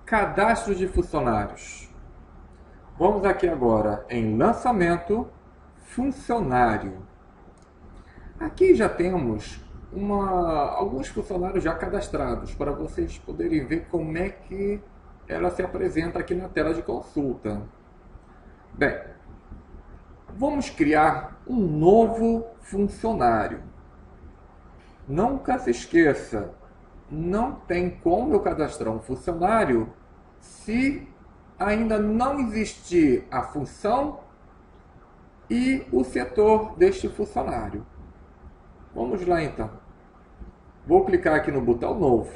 Cadastro de funcionários. Vamos aqui agora em lançamento, funcionário. Aqui já temos alguns funcionários já cadastrados para vocês poderem ver como é que ela se apresenta aqui na tela de consulta. Bem, vamos criar um novo funcionário. Nunca se esqueça, não tem como eu cadastrar um funcionário se ainda não existir a função e o setor deste funcionário. Vamos lá então. Vou clicar aqui no botão novo.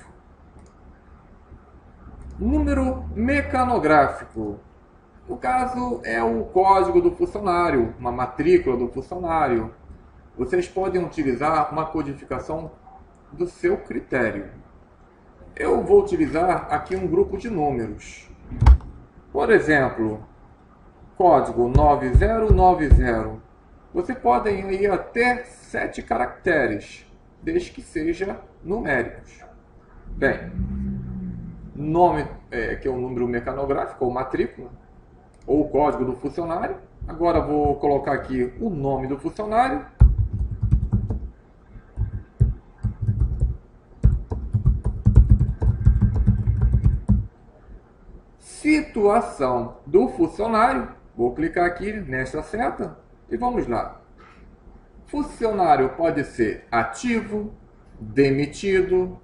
Número mecanográfico. No caso, é o código do funcionário, uma matrícula do funcionário. Vocês podem utilizar uma codificação do seu critério. Eu vou utilizar aqui um grupo de números. Por exemplo, código 9090. Você pode ir até 7 caracteres, desde que seja numéricos. Bem, nome, que é o número mecanográfico, ou matrícula, ou o código do funcionário. Agora vou colocar aqui o nome do funcionário. Situação do funcionário. Vou clicar aqui nesta seta e vamos lá. Funcionário pode ser ativo, demitido,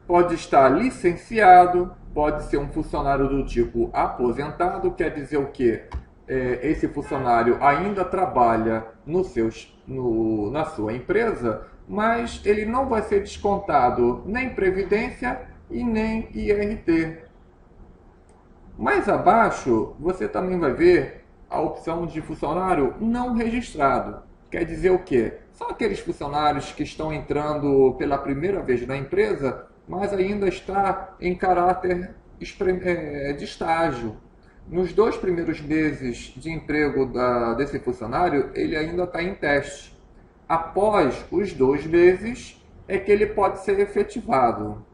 pode estar licenciado, pode ser um funcionário do tipo aposentado, quer dizer o quê? Esse funcionário ainda trabalha na sua empresa, mas ele não vai ser descontado nem Previdência e nem IRT. Mais abaixo, você também vai ver a opção de funcionário não registrado. Quer dizer o quê? São aqueles funcionários que estão entrando pela primeira vez na empresa, mas ainda está em caráter de estágio. Nos 2 primeiros meses de emprego desse funcionário, ele ainda está em teste. Após os 2 meses, é que ele pode ser efetivado.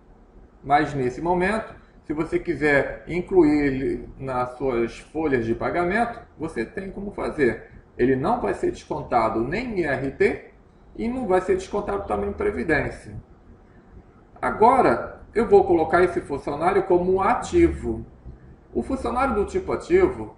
Mas nesse momento, se você quiser incluir ele nas suas folhas de pagamento, você tem como fazer. Ele não vai ser descontado nem IRT e não vai ser descontado também Previdência. Agora, eu vou colocar esse funcionário como ativo. O funcionário do tipo ativo,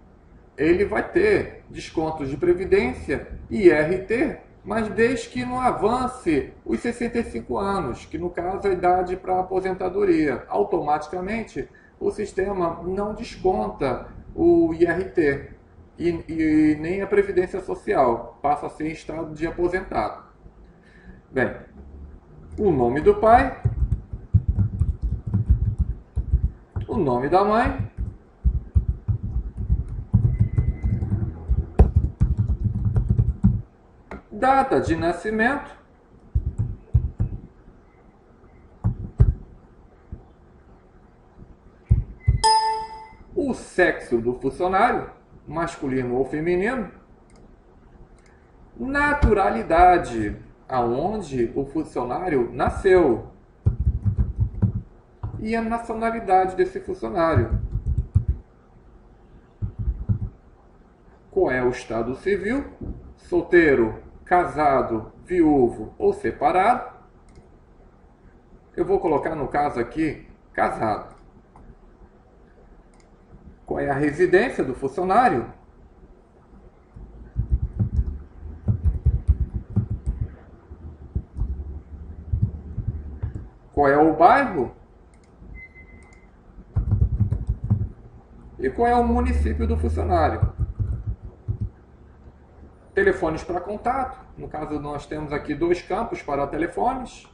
ele vai ter descontos de Previdência e IRT, mas desde que não avance os 65 anos, que no caso é a idade para aposentadoria. Automaticamente, o sistema não desconta o IRT e nem a Previdência Social, passa a ser em estado de aposentado. Bem, o nome do pai, o nome da mãe, data de nascimento, o sexo do funcionário, masculino ou feminino, naturalidade, aonde o funcionário nasceu, e a nacionalidade desse funcionário. Qual é o estado civil? Solteiro, casado, viúvo ou separado. Eu vou colocar no caso aqui, casado. Qual é a residência do funcionário? Qual é o bairro? E qual é o município do funcionário? Telefones para contato. No caso, nós temos aqui 2 campos para telefones.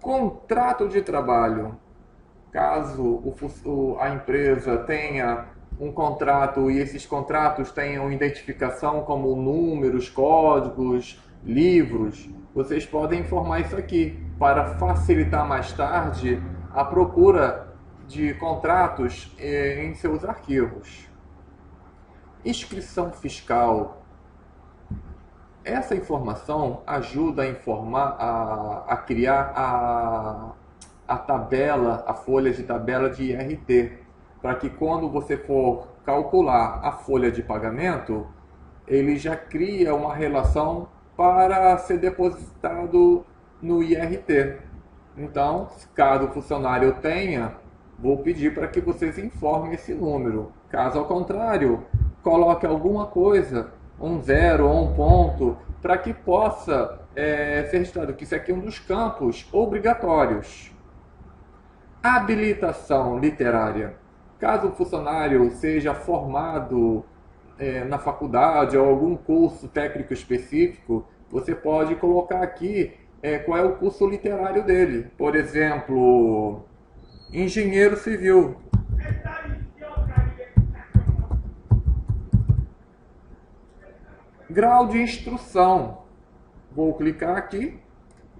Contrato de trabalho. Caso a empresa tenha um contrato e esses contratos tenham identificação como números, códigos, livros, vocês podem informar isso aqui para facilitar mais tarde a procura de contratos em seus arquivos. Inscrição fiscal. essa informação ajuda a informar, a criar a tabela, a folha de tabela de IRT, para que quando você for calcular a folha de pagamento, ele já cria uma relação para ser depositado no IRT. Então, caso o funcionário tenha, vou pedir para que vocês informem esse número. Caso ao contrário, coloque alguma coisa, um zero ou um ponto, para que possa ser registrado que isso aqui é um dos campos obrigatórios. Habilitação literária. Caso o funcionário seja formado na faculdade ou algum curso técnico específico, você pode colocar aqui qual é o curso literário dele. Por exemplo, engenheiro civil. Grau de instrução. Vou clicar aqui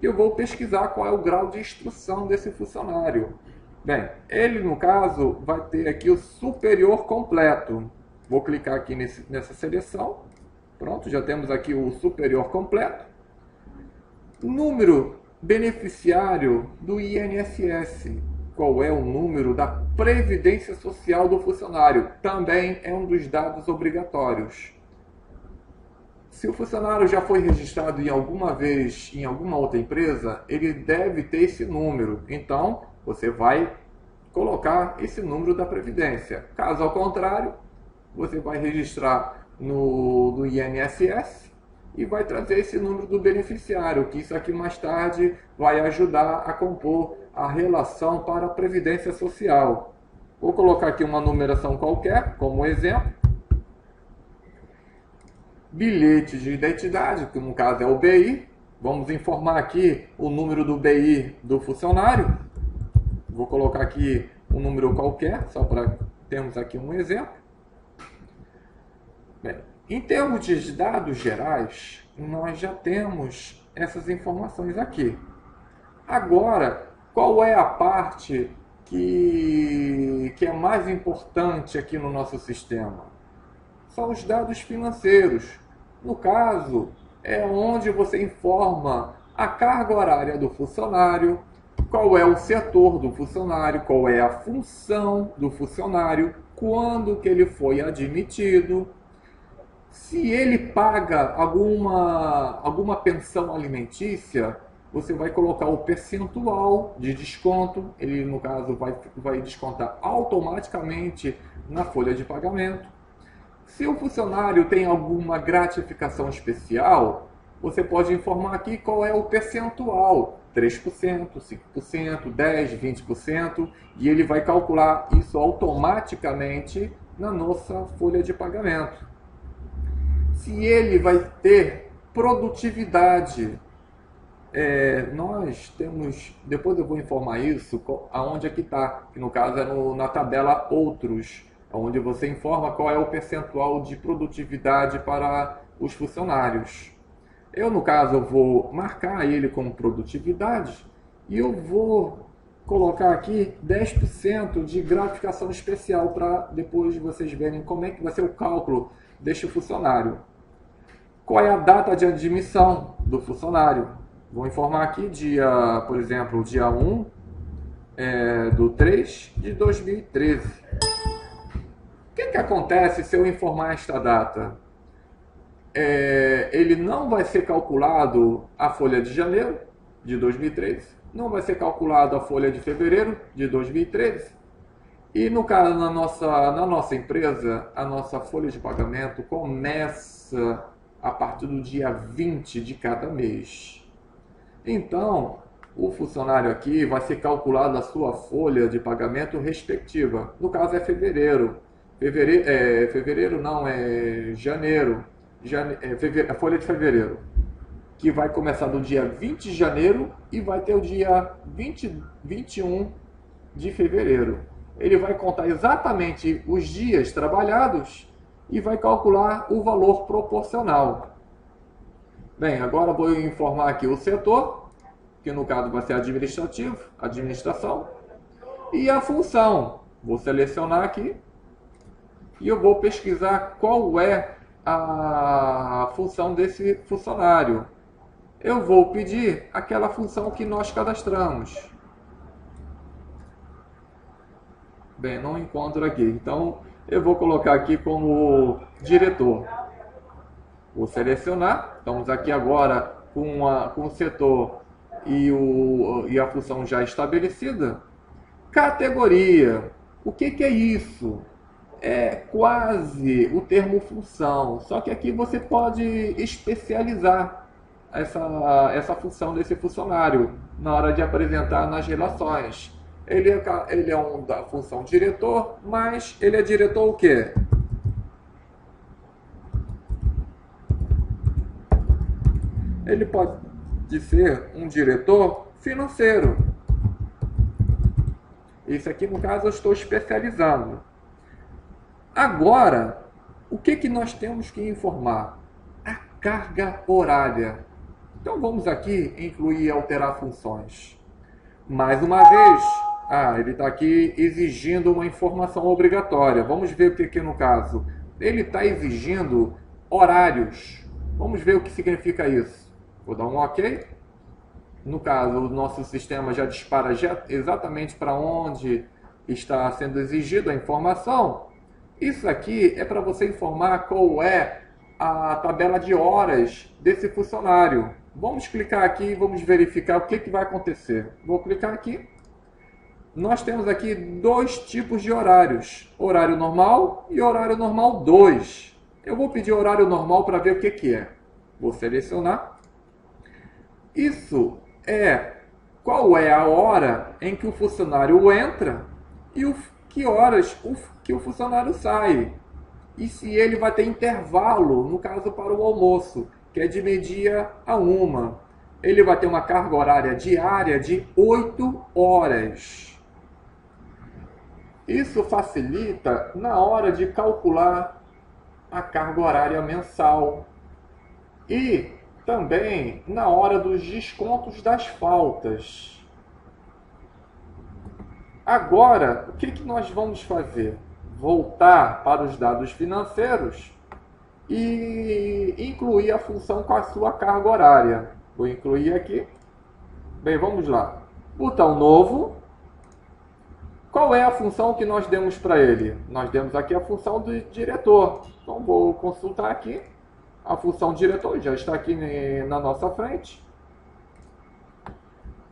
e eu vou pesquisar qual é o grau de instrução desse funcionário. Bem, ele no caso vai ter aqui o superior completo. Vou clicar aqui nessa seleção. Pronto, já temos aqui o superior completo. Número beneficiário do INSS. Qual é o número da Previdência Social do funcionário? Também é um dos dados obrigatórios. Se o funcionário já foi registrado em alguma vez em alguma outra empresa, ele deve ter esse número. Então, você vai colocar esse número da Previdência. Caso ao contrário, você vai registrar no INSS e vai trazer esse número do beneficiário, que isso aqui mais tarde vai ajudar a compor a relação para a Previdência Social. Vou colocar aqui uma numeração qualquer, como exemplo. Bilhete de identidade, que no caso é o BI. Vamos informar aqui o número do BI do funcionário. Vou colocar aqui um número qualquer, só para termos aqui um exemplo. Bem, em termos de dados gerais, nós já temos essas informações aqui. Agora, qual é a parte que é mais importante aqui no nosso sistema? São os dados financeiros. No caso, é onde você informa a carga horária do funcionário, qual é o setor do funcionário, qual é a função do funcionário, quando que ele foi admitido, se ele paga alguma pensão alimentícia, você vai colocar o percentual de desconto, ele no caso vai descontar automaticamente na folha de pagamento. Se o funcionário tem alguma gratificação especial, você pode informar aqui qual é o percentual, 3%, 5%, 10%, 20%, e ele vai calcular isso automaticamente na nossa folha de pagamento. Se ele vai ter produtividade, nós temos, depois eu vou informar isso, aonde é que está, que no caso é na tabela Outros, onde você informa qual é o percentual de produtividade para os funcionários. Eu, no caso, eu vou marcar ele como produtividade e eu vou colocar aqui 10% de gratificação especial para depois vocês verem como é que vai ser o cálculo deste funcionário. Qual é a data de admissão do funcionário? Vou informar aqui, por exemplo, dia 1 do 3 de 2013. O que acontece se eu informar esta data? Ele não vai ser calculado a folha de janeiro de 2013, não vai ser calculado a folha de fevereiro de 2013. E no caso, na nossa empresa, a nossa folha de pagamento começa a partir do dia 20 de cada mês. Então, o funcionário aqui vai ser calculado a sua folha de pagamento respectiva. No caso é fevereiro. Fevereiro não, é janeiro. A folha de fevereiro, que vai começar do dia 20 de janeiro e vai ter o dia 21 de fevereiro. Ele vai contar exatamente os dias trabalhados e vai calcular o valor proporcional. Bem, agora vou informar aqui o setor, que no caso vai ser administrativo, administração, e a função. Vou selecionar aqui e eu vou pesquisar qual é a função desse funcionário. Eu vou pedir aquela função que nós cadastramos. Bem, não encontro aqui. Então, eu vou colocar aqui como diretor. Vou selecionar. Estamos aqui agora com o setor e a função já estabelecida. Categoria. O que é isso? É quase o termo função. Só que aqui você pode especializar essa função desse funcionário na hora de apresentar nas relações. Ele é um da função diretor, mas ele é diretor o quê? Ele pode ser um diretor financeiro. Isso aqui, no caso, eu estou especializando. Agora, o que nós temos que informar? A carga horária. Então, vamos aqui incluir e alterar funções. Mais uma vez, ele está aqui exigindo uma informação obrigatória. Vamos ver o que no caso. Ele está exigindo horários. Vamos ver o que significa isso. Vou dar um OK. No caso, o nosso sistema já dispara exatamente para onde está sendo exigida a informação. Isso aqui é para você informar qual é a tabela de horas desse funcionário. Vamos clicar aqui e vamos verificar o que vai acontecer. Vou clicar aqui. Nós temos aqui dois tipos de horários. Horário normal e horário normal 2. Eu vou pedir horário normal para ver o que é. Vou selecionar. Isso é qual é a hora em que o funcionário entra e que horas que o funcionário sai. E se ele vai ter intervalo, no caso para o almoço, que é de meio-dia a 1. Ele vai ter uma carga horária diária de 8 horas. Isso facilita na hora de calcular a carga horária mensal e também na hora dos descontos das faltas. Agora, o que nós vamos fazer? Voltar para os dados financeiros e incluir a função com a sua carga horária. Vou incluir aqui. Bem, vamos lá. Botão novo. Qual é a função que nós demos para ele? Nós demos aqui a função do diretor. Então, vou consultar aqui. A função diretor já está aqui na nossa frente.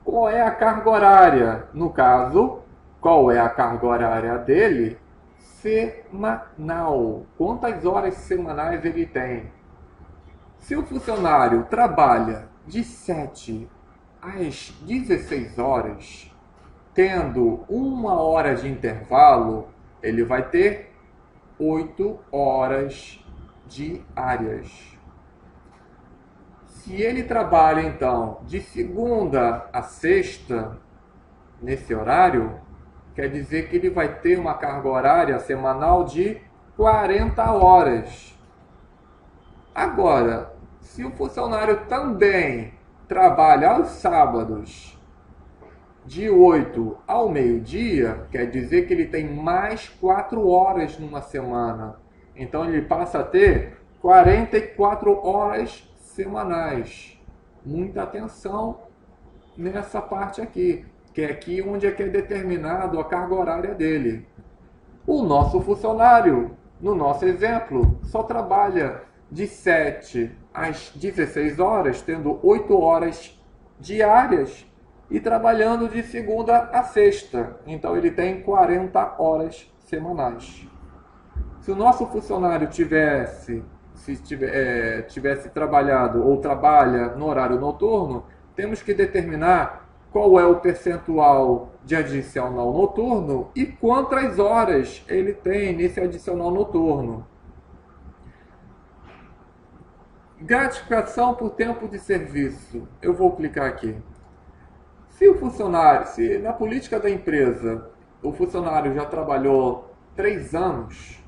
Qual é a carga horária? No caso, qual é a carga horária dele? Semanal. Quantas horas semanais ele tem? Se o funcionário trabalha de 7 às 16 horas, tendo 1 hora de intervalo, ele vai ter 8 horas diárias. Se ele trabalha, então, de segunda a sexta, nesse horário, quer dizer que ele vai ter uma carga horária semanal de 40 horas. Agora, se o funcionário também trabalha aos sábados, de 8 ao meio-dia, quer dizer que ele tem mais 4 horas numa semana. Então, ele passa a ter 44 horas semanais. Muita atenção nessa parte aqui, que é aqui onde é que é determinado a carga horária dele. O nosso funcionário, no nosso exemplo, só trabalha de 7 às 16 horas, tendo 8 horas diárias e trabalhando de segunda a sexta. Então, ele tem 40 horas semanais. Se o nosso funcionário tivesse trabalhado ou trabalha no horário noturno, temos que determinar qual é o percentual de adicional noturno e quantas horas ele tem nesse adicional noturno. Gratificação por tempo de serviço. Eu vou clicar aqui. Se na política da empresa o funcionário já trabalhou 3 anos,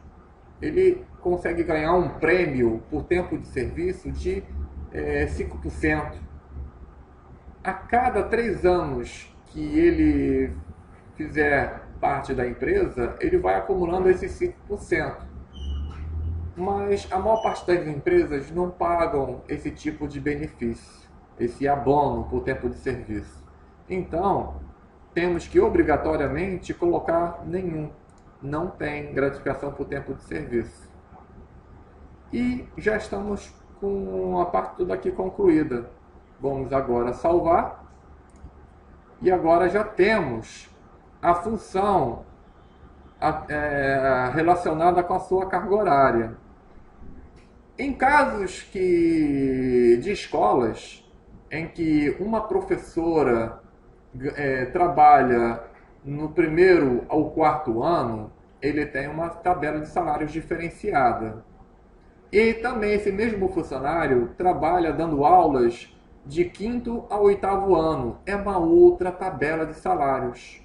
ele consegue ganhar um prêmio por tempo de serviço de 5%. A cada 3 anos que ele fizer parte da empresa, ele vai acumulando esses 5%. mas a maior parte das empresas não pagam esse tipo de benefício, esse abono por tempo de serviço. Então, temos que obrigatoriamente colocar nenhum. Não tem gratificação por tempo de serviço. E já estamos com a parte toda aqui concluída. Vamos agora salvar. E agora já temos a função relacionada com a sua carga horária. Em casos de escolas em que uma professora trabalha no primeiro ao quarto ano, ele tem uma tabela de salários diferenciada. E também esse mesmo funcionário trabalha dando aulas de quinto ao oitavo ano. É uma outra tabela de salários.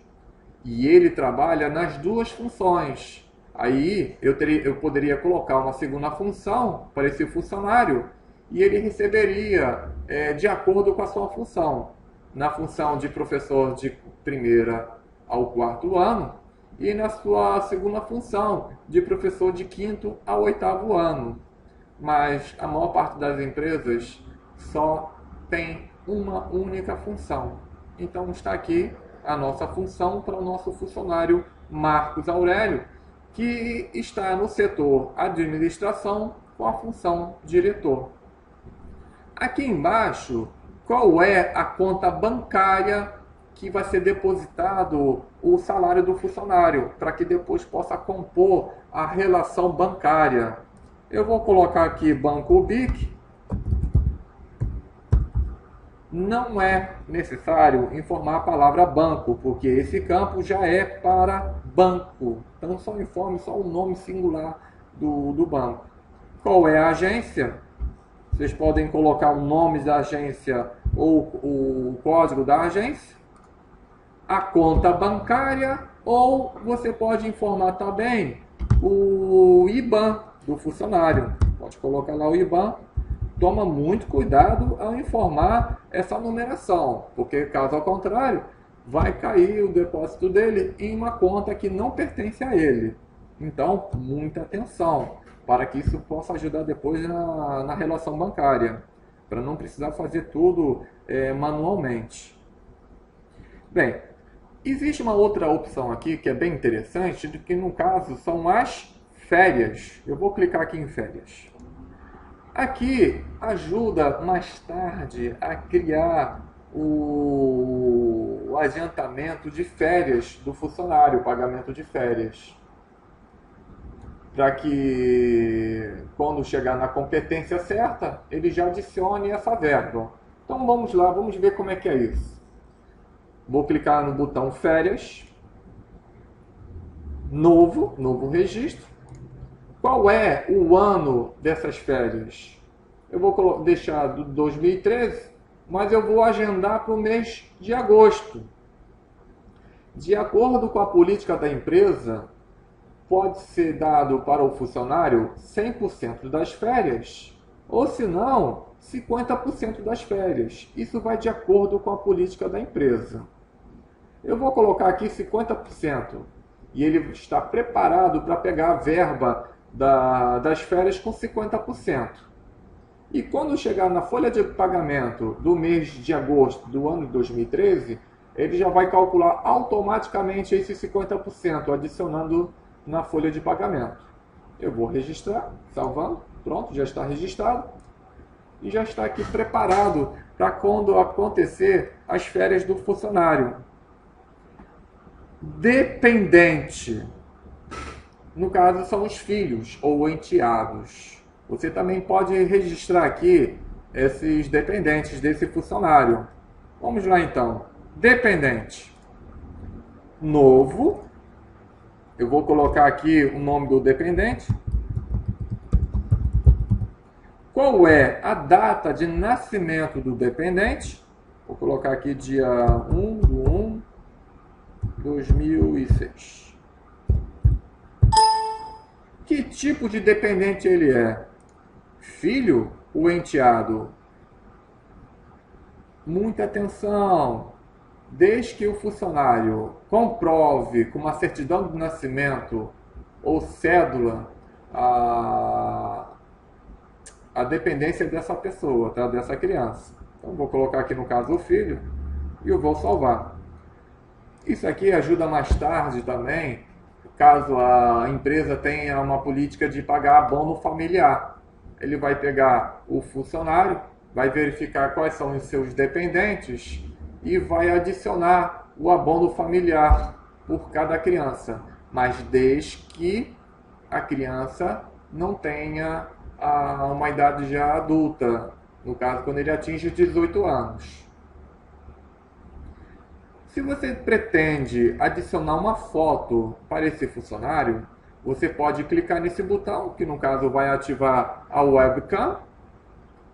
E ele trabalha nas duas funções. Aí eu poderia colocar uma segunda função para esse funcionário e ele receberia de acordo com a sua função. Na função de professor de primeira ao quarto ano e na sua segunda função de professor de quinto ao oitavo ano. Mas a maior parte das empresas só tem uma única função. Então está aqui a nossa função para o nosso funcionário Marcos Aurélio, que está no setor administração com a função diretor. Aqui embaixo, qual é a conta bancária que vai ser depositado o salário do funcionário, para que depois possa compor a relação bancária. Eu vou colocar aqui Banco BIC. Não é necessário informar a palavra banco, porque esse campo já é para banco. Então só informe só o nome singular do banco. Qual é a agência? Vocês podem colocar o nome da agência ou o código da agência. A conta bancária, ou você pode informar também o IBAN do funcionário. Pode colocar lá o IBAN. Toma muito cuidado ao informar essa numeração, porque caso ao contrário, vai cair o depósito dele em uma conta que não pertence a ele. Então, muita atenção, para que isso possa ajudar depois na relação bancária, para não precisar fazer tudo manualmente. Bem, existe uma outra opção aqui que é bem interessante, que no caso são as férias. Eu vou clicar aqui em férias. Aqui ajuda mais tarde a criar o adiantamento de férias do funcionário, o pagamento de férias. Para que quando chegar na competência certa, ele já adicione essa verba. Então vamos lá, vamos ver como é que é isso. Vou clicar no botão férias, novo registro. Qual é o ano dessas férias? Eu vou deixar do 2013, mas eu vou agendar para o mês de agosto. De acordo com a política da empresa, pode ser dado para o funcionário 100% das férias, ou se não, 50% das férias. Isso vai de acordo com a política da empresa. Eu vou colocar aqui 50%, e ele está preparado para pegar a verba das férias com 50%. E quando chegar na folha de pagamento do mês de agosto do ano de 2013, ele já vai calcular automaticamente esses 50%, adicionando na folha de pagamento. Eu vou registrar, salvando, pronto, já está registrado. E já está aqui preparado para quando acontecer as férias do funcionário. Dependente. No caso, são os filhos ou enteados. Você também pode registrar aqui esses dependentes desse funcionário. Vamos lá então. Dependente. Novo. Eu vou colocar aqui o nome do dependente. Qual é a data de nascimento do dependente? Vou colocar aqui dia 1/1/2006. Que tipo de dependente ele é? Filho ou enteado? Muita atenção! Desde que o funcionário comprove com uma certidão de nascimento ou cédula a dependência dessa pessoa, tá? Dessa criança. Então vou colocar aqui no caso o filho e eu vou salvar. Isso aqui ajuda mais tarde também, caso a empresa tenha uma política de pagar abono familiar. Ele vai pegar o funcionário, vai verificar quais são os seus dependentes e vai adicionar o abono familiar por cada criança, mas desde que a criança não tenha uma idade já adulta, no caso quando ele atinge 18 anos. Se você pretende adicionar uma foto para esse funcionário, você pode clicar nesse botão, que no caso vai ativar a webcam,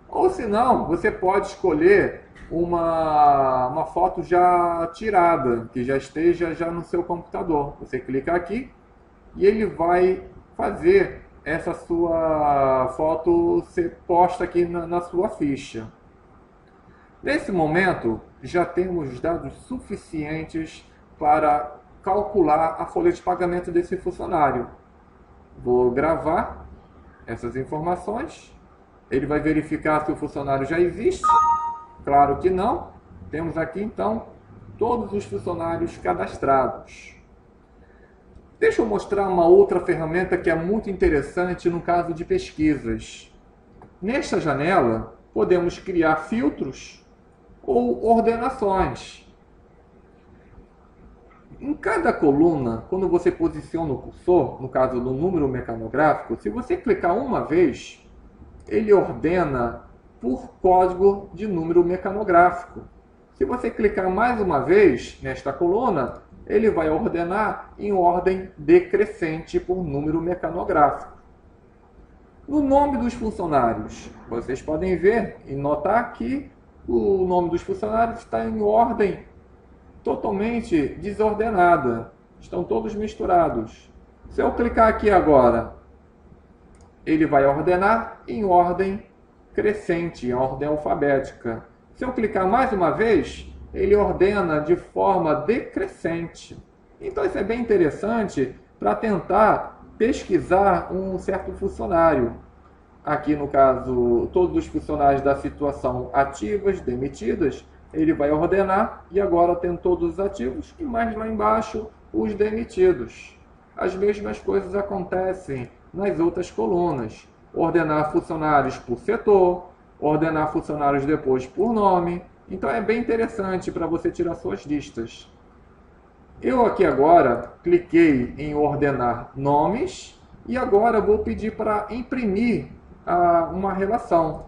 ou se não, você pode escolher uma foto já tirada, que já esteja já no seu computador. Você clica aqui e ele vai fazer essa sua foto ser posta aqui na sua ficha. Nesse momento, já temos dados suficientes para calcular a folha de pagamento desse funcionário. Vou gravar essas informações. Ele vai verificar se o funcionário já existe. Claro que não. Temos aqui, então, todos os funcionários cadastrados. Deixa eu mostrar uma outra ferramenta que é muito interessante no caso de pesquisas. Nesta janela, podemos criar filtros ou ordenações. Em cada coluna, quando você posiciona o cursor, no caso do número mecanográfico, se você clicar uma vez, ele ordena por código de número mecanográfico. Se você clicar mais uma vez nesta coluna, ele vai ordenar em ordem decrescente por número mecanográfico. No nome dos funcionários, vocês podem ver e notar que o nome dos funcionários está em ordem totalmente desordenada. Estão todos misturados. Se eu clicar aqui agora, ele vai ordenar em ordem crescente, em ordem alfabética. Se eu clicar mais uma vez, ele ordena de forma decrescente. Então isso é bem interessante para tentar pesquisar um certo funcionário. Aqui no caso, todos os funcionários da situação ativas, demitidas, ele vai ordenar e agora tem todos os ativos e mais lá embaixo os demitidos. As mesmas coisas acontecem nas outras colunas. Ordenar funcionários por setor, ordenar funcionários depois por nome. Então é bem interessante para você tirar suas listas. Eu aqui agora cliquei em ordenar nomes e agora vou pedir para imprimir uma relação.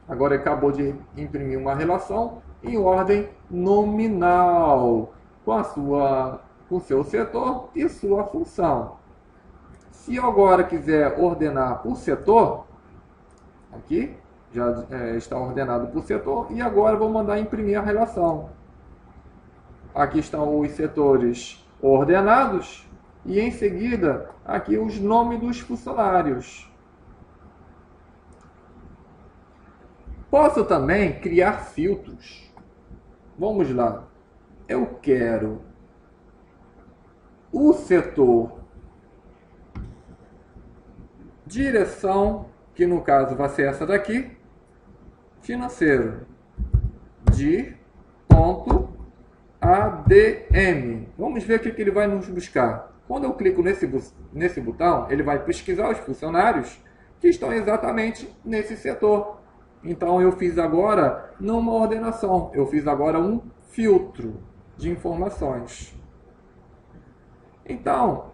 Agora acabou de imprimir uma relação em ordem nominal, com seu setor e sua função. Se eu agora quiser ordenar por setor, aqui já está ordenado por setor, e agora vou mandar imprimir a relação. Aqui estão os setores ordenados e em seguida aqui os nomes dos funcionários. Posso também criar filtros. Vamos lá. Eu quero o setor direção, que no caso vai ser essa daqui, financeiro, ADM. Vamos ver o que ele vai nos buscar. Quando eu clico nesse botão, ele vai pesquisar os funcionários que estão exatamente nesse setor. Então eu fiz agora não uma ordenação, eu fiz agora um filtro de informações. Então,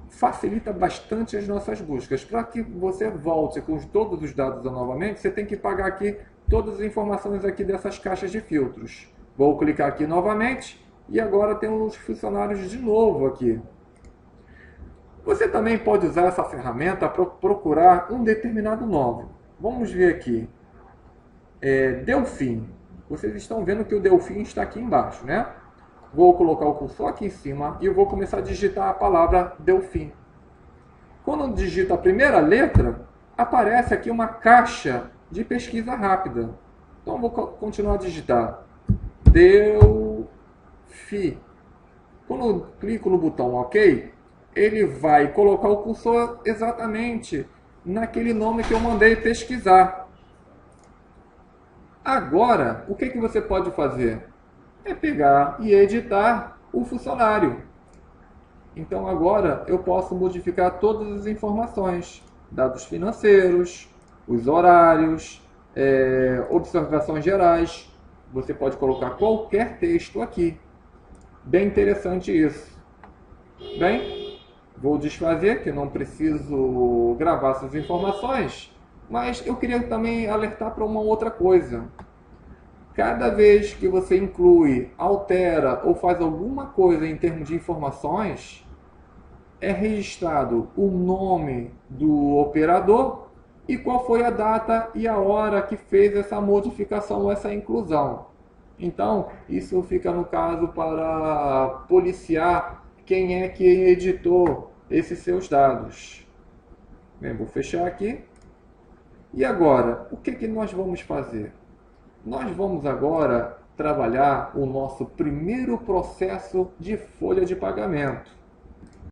facilita bastante as nossas buscas. Para que você volte com todos os dados novamente, você tem que pagar aqui todas as informações aqui dessas caixas de filtros. Vou clicar aqui novamente e agora temos os funcionários de novo aqui. Você também pode usar essa ferramenta para procurar um determinado nome. Vamos ver aqui. Delfim. Vocês estão vendo que o Delfim está aqui embaixo, né? Vou colocar o cursor aqui em cima e eu vou começar a digitar a palavra Delfim. Quando eu digito a primeira letra, aparece aqui uma caixa de pesquisa rápida. Então vou continuar a digitar. Delfim. Quando eu clico no botão OK, ele vai colocar o cursor exatamente naquele nome que eu mandei pesquisar. Agora, o que você pode fazer? É pegar e editar o funcionário. Então agora eu posso modificar todas as informações, dados financeiros, os horários, observações gerais. Você pode colocar qualquer texto aqui. Bem interessante isso. Bem, vou desfazer, que não preciso gravar essas informações, mas eu queria também alertar para uma outra coisa. Cada vez que você inclui, altera ou faz alguma coisa em termos de informações, é registrado o nome do operador e qual foi a data e a hora que fez essa modificação, essa inclusão. Então, isso fica no caso para policiar quem é que editou esses seus dados. Bem, vou fechar aqui. E agora, o que nós vamos fazer? Nós vamos agora trabalhar o nosso primeiro processo de folha de pagamento.